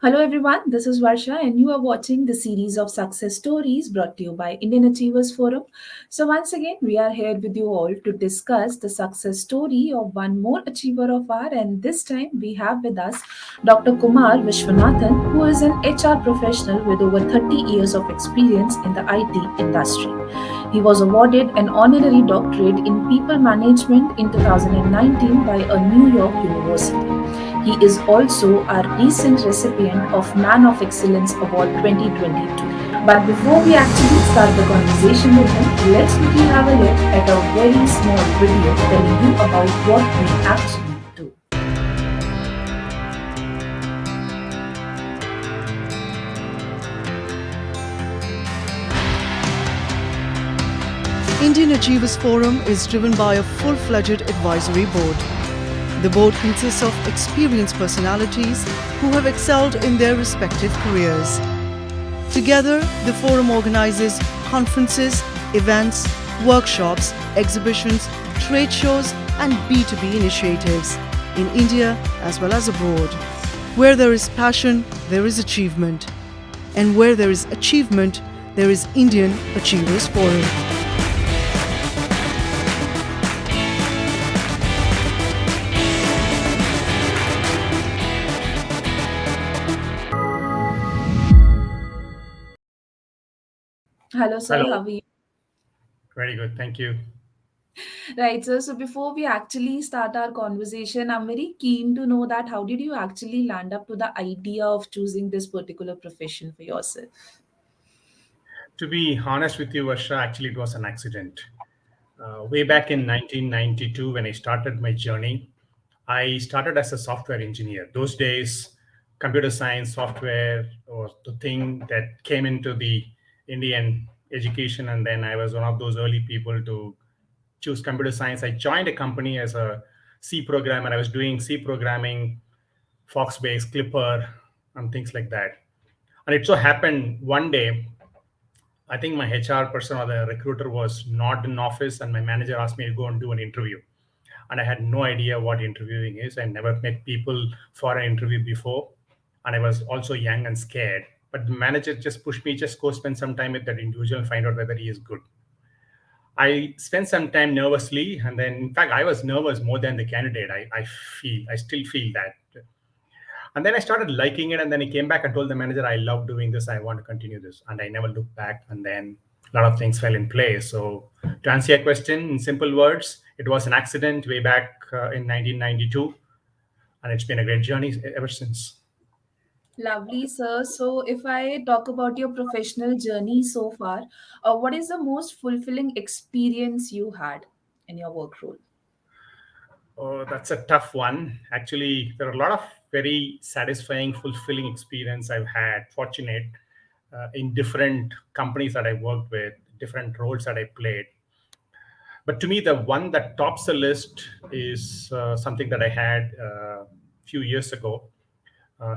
Hello everyone, this is Varsha and you are watching the series of success stories brought to you by Indian Achievers Forum. So once again, we are here with you all to discuss the success story of one more achiever of ours, and this time we have with us Dr. Kumar Visvanathan, who is an HR professional with over 30 years of experience in the IT industry. He was awarded an honorary doctorate in people management in 2019 by a New York university. He is also a recent recipient of Man of Excellence Award 2022. But before we actually start the conversation with him, let's quickly have a look at a very small video telling you about what we actually do. Indian Achievers Forum is driven by a full-fledged advisory board. The board consists of experienced personalities who have excelled in their respective careers. Together, the forum organizes conferences, events, workshops, exhibitions, trade shows, and B2B initiatives in India as well as abroad. Where there is passion, there is achievement. And where there is achievement, there is Indian Achievers Forum. Hello, sir. Hello. How are you? Very good. Thank you. Right, sir. So before we actually start our conversation, I'm very keen to know that how did you actually land up to the idea of choosing this particular profession for yourself? To be honest with you, Varsha, actually, it was an accident. Way back in 1992, when I started my journey, I started as a software engineer. Those days, computer science software was the thing that came into the Indian education. And then I was one of those early people to choose computer science. I joined a company as a C programmer. I was doing C programming, Foxbase, Clipper, and things like that. And it so happened one day, I think my HR person or the recruiter was not in office, and my manager asked me to go and do an interview. And I had no idea what interviewing is. I never met people for an interview before. And I was also young and scared. But the manager just pushed me, just go spend some time with that individual and find out whether he is good. I spent some time nervously. And then, in fact, I was nervous more than the candidate. I still feel that. And then I started liking it. And then I came back and told the manager, I love doing this. I want to continue this. And I never looked back. And then a lot of things fell in place. So, to answer your question in simple words, it was an accident way back in 1992. And it's been a great journey ever since. Lovely, sir. So, if I talk about your professional journey so far, what is the most fulfilling experience you had in your work role? Oh, that's a tough one. Actually, there are a lot of very satisfying, fulfilling experience I've had, fortunate in different companies that I worked with, different roles that I played. But to me, the one that tops the list is something that I had a few years ago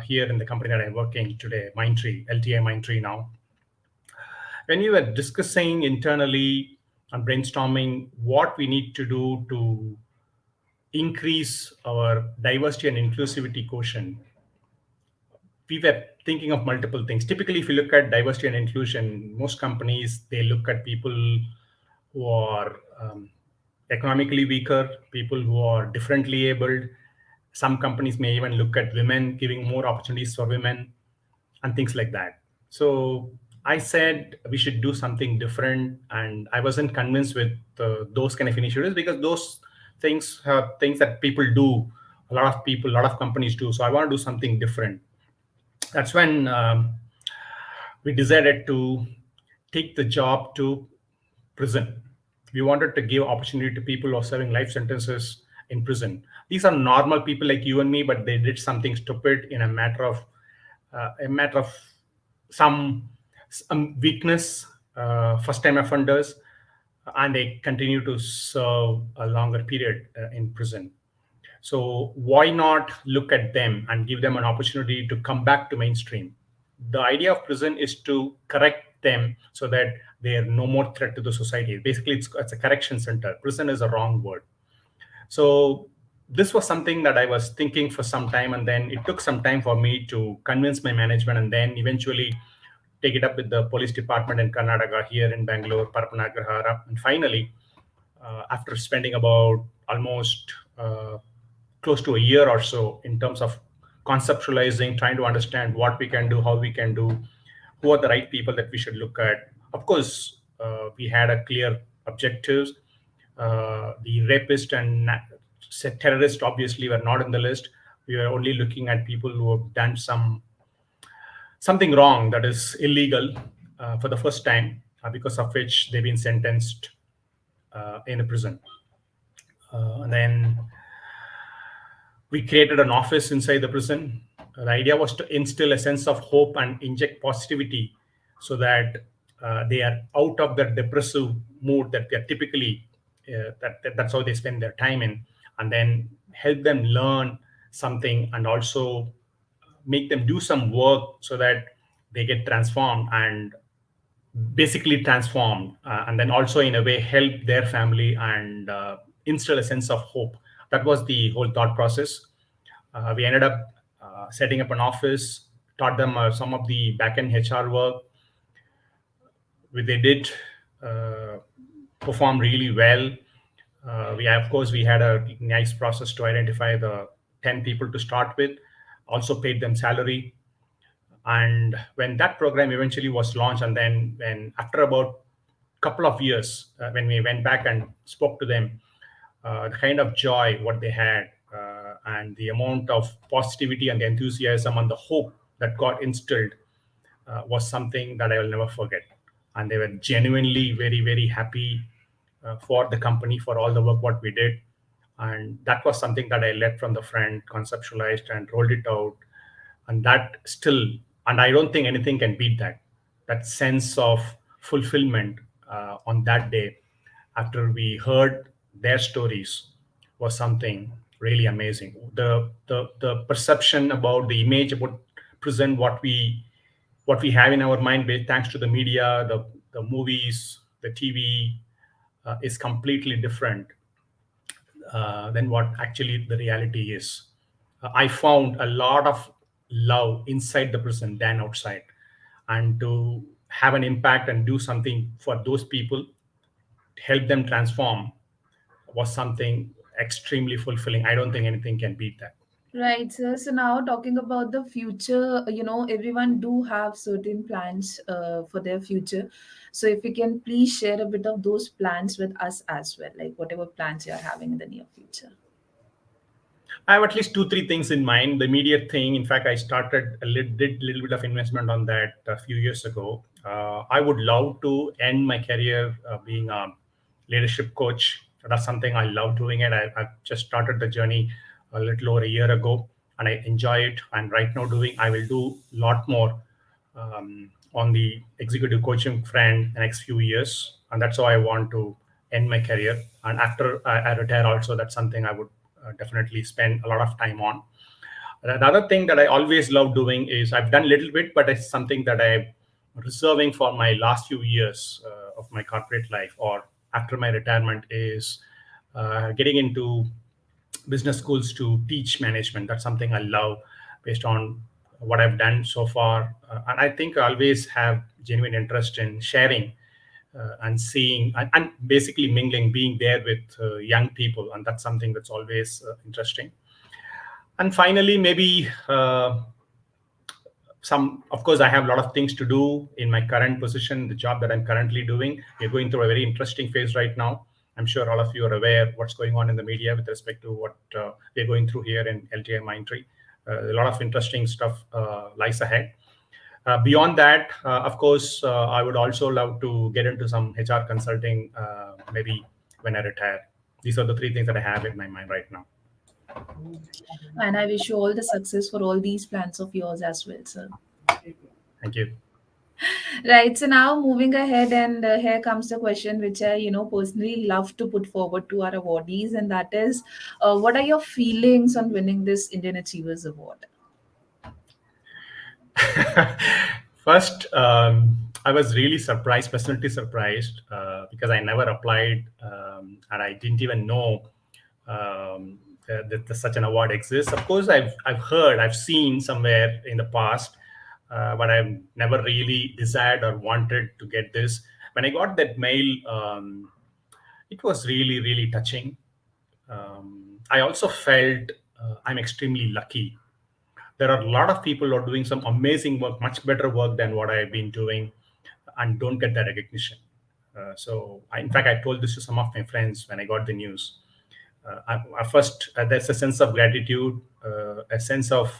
here in the company that I'm working today, Mindtree, LTI Mindtree now. When we were discussing internally and brainstorming what we need to do to increase our diversity and inclusivity quotient, we were thinking of multiple things. Typically, if you look at diversity and inclusion, most companies they look at people who are economically weaker, people who are differently abled. Some companies may even look at women, giving more opportunities for women, and things like that. So I said we should do something different, and I wasn't convinced with those kind of initiatives because those things are things that people do. A lot of people, a lot of companies do. So I want to do something different. That's when we decided to take the job to prison. We wanted to give opportunity to people who are serving life sentences in prison. These are normal people like you and me, but they did something stupid in a matter of some weakness, first time offenders, and they continue to serve a longer period in prison. So why not look at them and give them an opportunity to come back to mainstream? The idea of prison is to correct them so that they are no more threat to the society. Basically, it's a correction center. Prison is a wrong word. So this was something that I was thinking for some time, and then it took some time for me to convince my management, and then eventually take it up with the police department in Karnataka here in Bangalore, Parapanagrahara, and finally, after spending about almost close to a year or so in terms of conceptualizing, trying to understand what we can do, how we can do, who are the right people that we should look at. Of course, we had a clear objectives. The rapist and terrorist obviously were not in the list. We were only looking at people who have done something wrong, that is illegal, for the first time, because of which they've been sentenced in a prison. And then we created an office inside the prison. The idea was to instill a sense of hope and inject positivity so that they are out of their depressive mood that they're typically, that's how they spend their time in, and then help them learn something and also make them do some work so that they get transformed and basically transformed, and then also in a way help their family and instill a sense of hope. That was the whole thought process. We ended up setting up an office, taught them some of the back-end HR work. They did uh, perform really well. Of course, we had a nice process to identify the 10 people to start with, also paid them salary. And when that program eventually was launched, and then when after about couple of years, when we went back and spoke to them, the kind of joy what they had, and the amount of positivity and the enthusiasm and the hope that got instilled, was something that I will never forget. And they were genuinely very, very happy for the company, for all the work what we did. And that was something that I led from the front, conceptualized and rolled it out. And that still, and I don't think anything can beat that sense of fulfillment on that day after we heard their stories was something really amazing. The perception about the image about present what we have in our mind, thanks to the media, the movies, the TV, is completely different than what actually the reality is. I found a lot of love inside the prison than outside, and to have an impact and do something for those people, help them transform, was something extremely fulfilling. I don't think anything can beat that. Right, sir. So now talking about the future, everyone do have certain plans for their future. So if you can please share a bit of those plans with us as well, like whatever plans you are having in the near future. I have at least two, three things in mind. The immediate thing, in fact, I started did a little bit of investment on that a few years ago. I would love to end my career being a leadership coach. That's something I love doing it. I've just started the journey a little over a year ago, and I enjoy it. And right now, I will do a lot more on the executive coaching front the next few years, and that's how I want to end my career. And after I retire, also that's something I would definitely spend a lot of time on. Another thing that I always love doing is I've done a little bit, but it's something that I'm reserving for my last few years of my corporate life or after my retirement is getting into business schools to teach management. That's something I love based on what I've done so far. And I think I always have genuine interest in sharing and seeing and basically mingling, being there with young people. And that's something that's always interesting. And finally, maybe of course, I have a lot of things to do in my current position, the job that I'm currently doing. We're going through a very interesting phase right now. I'm sure all of you are aware what's going on in the media with respect to what we're going through here in LTI Mindtree. A lot of interesting stuff lies ahead. Beyond that, of course, I would also love to get into some HR consulting, maybe when I retire. These are the three things that I have in my mind right now. And I wish you all the success for all these plans of yours as well, sir. Thank you. Right. So now moving ahead, and here comes the question which I, personally love to put forward to our awardees, and that is, what are your feelings on winning this Indian Achievers Award? First, I was really surprised, pleasantly surprised, because I never applied, and I didn't even know that such an award exists. Of course, I've heard, I've seen somewhere in the past, but I've never really desired or wanted to get this. When I got that mail, it was really, really touching. I also felt I'm extremely lucky. There are a lot of people who are doing some amazing work, much better work than what I've been doing, and don't get that recognition. In fact, I told this to some of my friends when I got the news. First, there's a sense of gratitude, a sense of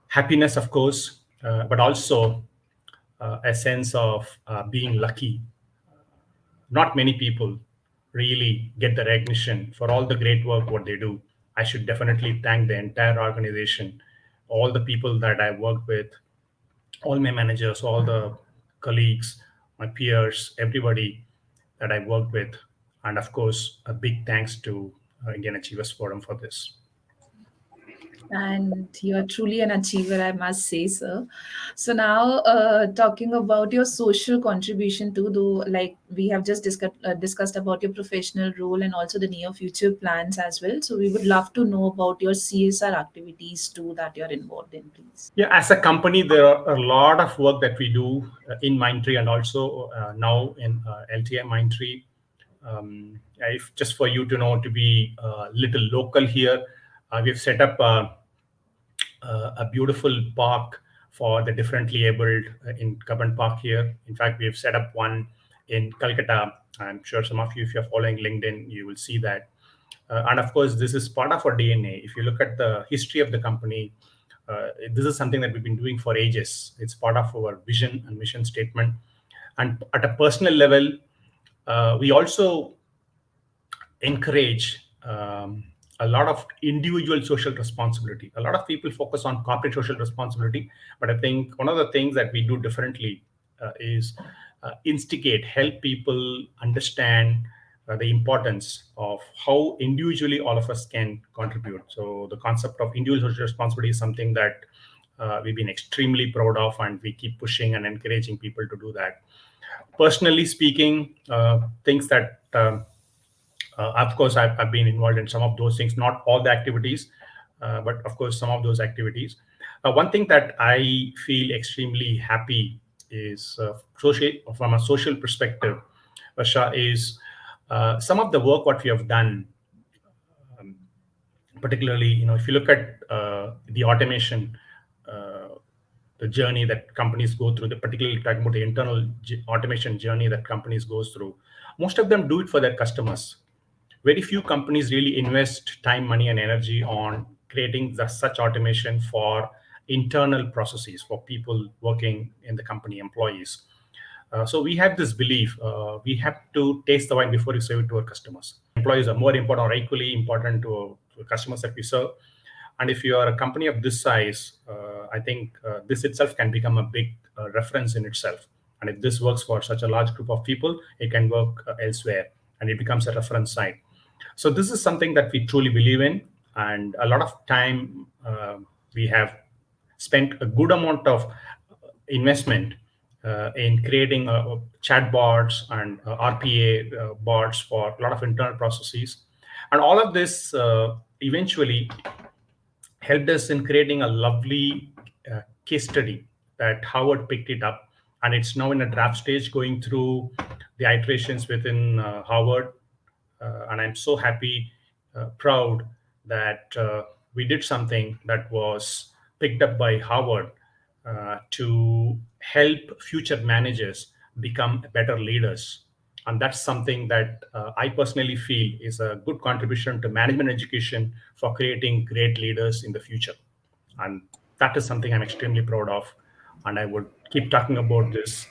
happiness, of course, but also a sense of being lucky. Not many people really get the recognition for all the great work what they do. I should definitely thank the entire organization, all the people that I work with, all my managers, all the colleagues, my peers, everybody that I worked with, and of course, a big thanks to Indian Achievers Forum for this. And you are truly an achiever, I must say, sir. So now, talking about your social contribution too, though, like we have just discussed about your professional role and also the near future plans as well. So we would love to know about your CSR activities too that you're involved in, please. Yeah, as a company, there are a lot of work that we do in Mindtree and also now in LTI Mindtree. If just for you to know, to be a little local here, we've set up a beautiful park for the differently abled in Cubbon Park here. In fact, we have set up one in Calcutta. I'm sure some of you, if you're following LinkedIn, you will see that. And of course, this is part of our DNA. If you look at the history of the company, this is something that we've been doing for ages. It's part of our vision and mission statement. And at a personal level, we also encourage a lot of individual social responsibility. A lot of people focus on corporate social responsibility, but I think one of the things that we do differently is instigate, help people understand the importance of how individually all of us can contribute. So the concept of individual social responsibility is something that we've been extremely proud of, and we keep pushing and encouraging people to do that. Personally speaking, things that of course, I've been involved in some of those things, not all the activities, but of course, some of those activities. One thing that I feel extremely happy is from a social perspective, Varsha, is some of the work what we have done, particularly, if you look at the automation, the journey that companies go through, particularly talking about the internal automation journey that companies goes through, most of them do it for their customers. Very few companies really invest time, money, and energy on creating such automation for internal processes for people working in the company, employees. So we have this belief we have to taste the wine before we serve it to our customers. Employees are more important or equally important to customers that we serve. And if you are a company of this size, I think this itself can become a big reference in itself. And if this works for such a large group of people, it can work elsewhere, and it becomes a reference site. So this is something that we truly believe in, and a lot of time we have spent a good amount of investment in creating chatbots and RPA bots for a lot of internal processes. And all of this eventually helped us in creating a lovely case study that Harvard picked it up. And it's now in a draft stage going through the iterations within Harvard. And I'm so happy, proud that we did something that was picked up by Harvard to help future managers become better leaders. And that's something that I personally feel is a good contribution to management education for creating great leaders in the future. And that is something I'm extremely proud of. And I would keep talking about this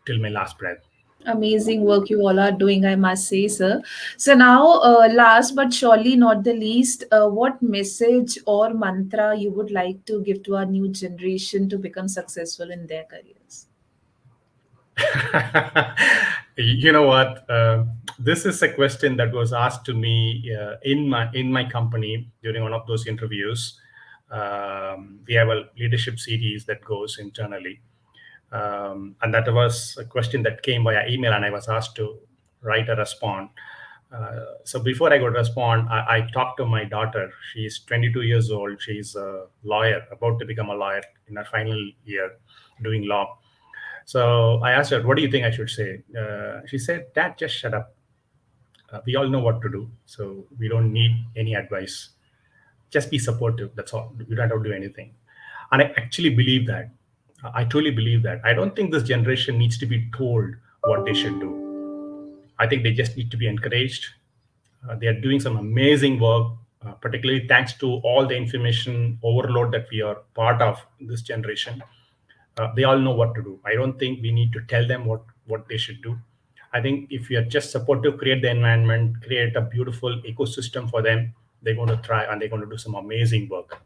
till my last breath. Amazing work you all are doing, I must say, sir. So now, last but surely not the least, what message or mantra you would like to give to our new generation to become successful in their careers? You know what? This is a question that was asked to me in my company during one of those interviews. We have a leadership series that goes internally, and that was a question that came via email, and I was asked to write a response. So before I could respond, I talked to my daughter. She's 22 years old. She's a lawyer, about to become a lawyer in her final year, doing law. So I asked her, "What do you think I should say?" She said, "Dad, just shut up. We all know what to do, so we don't need any advice. Just be supportive. That's all. You don't have to do anything." And I actually believe that. I truly believe that. I don't think this generation needs to be told what they should do. I think they just need to be encouraged. They are doing some amazing work, particularly thanks to all the information overload that we are part of this generation. They all know what to do. I don't think we need to tell them what they should do. I think if we are just supportive, create the environment, create a beautiful ecosystem for them, they're going to try and they're going to do some amazing work.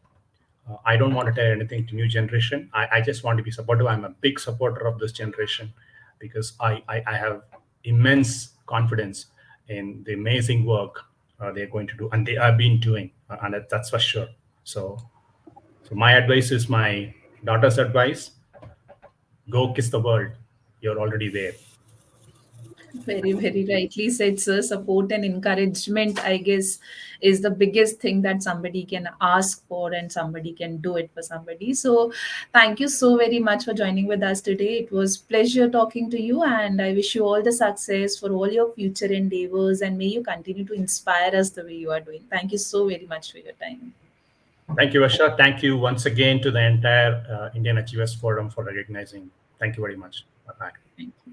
I don't want to tell anything to new generation. I just want to be supportive. I'm a big supporter of this generation because I have immense confidence in the amazing work they're going to do and they have been doing, and that's for sure. So my advice is my daughter's advice: go kiss the world. You're already there. Very, very rightly said, sir. Support and encouragement, I guess, is the biggest thing that somebody can ask for and somebody can do it for somebody. So, thank you so very much for joining with us today. It was pleasure talking to you, and I wish you all the success for all your future endeavors, and may you continue to inspire us the way you are doing. Thank you so very much for your time. Thank you, Asha. Thank you once again to the entire Indian Achievers Forum for recognizing. Thank you very much. Bye bye. Thank you.